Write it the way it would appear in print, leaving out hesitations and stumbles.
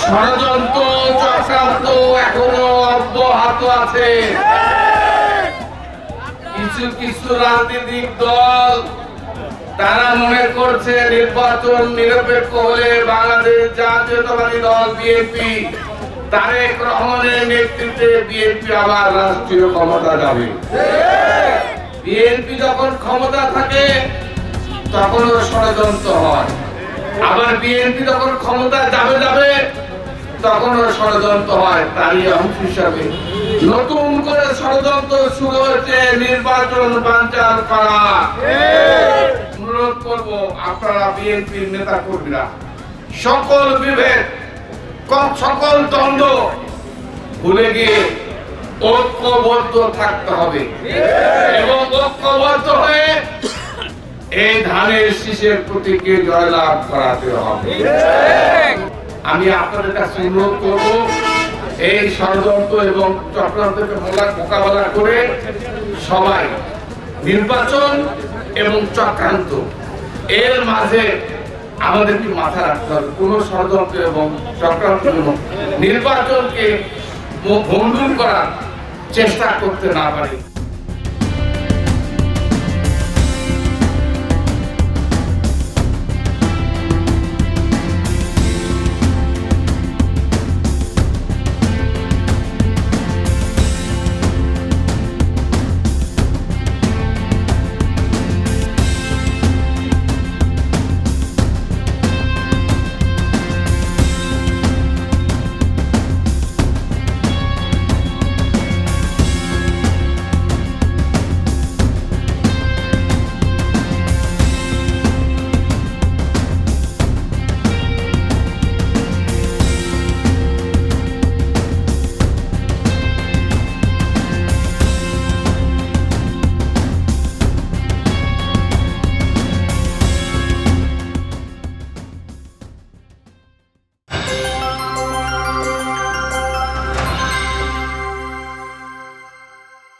ষড়যন্ত্র চক্রান্ত এখনো অব্যাহত আছে। কিছু কিছু রাজনৈতিক দল তারা মনে করছে নির্বাচন নিরপেক্ষ হলে বাংলাদেশ জাতীয়তাবাদী দল বিএনপি তারেক রহমানের নেতৃত্বে বিএনপি আবার রাষ্ট্রীয় ক্ষমতা যাবে। বিএনপি যখন ক্ষমতা থাকে তখনও ষড়যন্ত্র হয়, আবার বিএনপি যখন ক্ষমতা যাবে তখনও ষড়যন্ত্র হয়। তারই অংশ হিসাবে নতুন করে ষড়যন্ত্র শুরু হয়েছে নির্বাচন বানচাল করা। অনুরোধ করব আপনারা বিএনপির নেতা কর্মীরা সকল বিভেদ সকল দ্বন্দ্ব ভুলে গিয়ে ঐক্যবদ্ধ থাকতে হবে এবং ঐক্যবদ্ধ হয়ে এই ধানের শীষের প্রতীকে জয়লাভ করাতে হবে। আমি আপনাদের কাছে অনুরোধ করব এই ষড়যন্ত্র এবং চক্রান্তকে মোকাবেলা করে সবাই নির্বাচন এবং চক্রান্ত এর মাঝে আমাদেরকে মাথা রাখতে হবে। কোন ষড়যন্ত্র এবং চক্রান্ত এবং নির্বাচনকে ভণ্ডুল করার চেষ্টা করতে না পারি।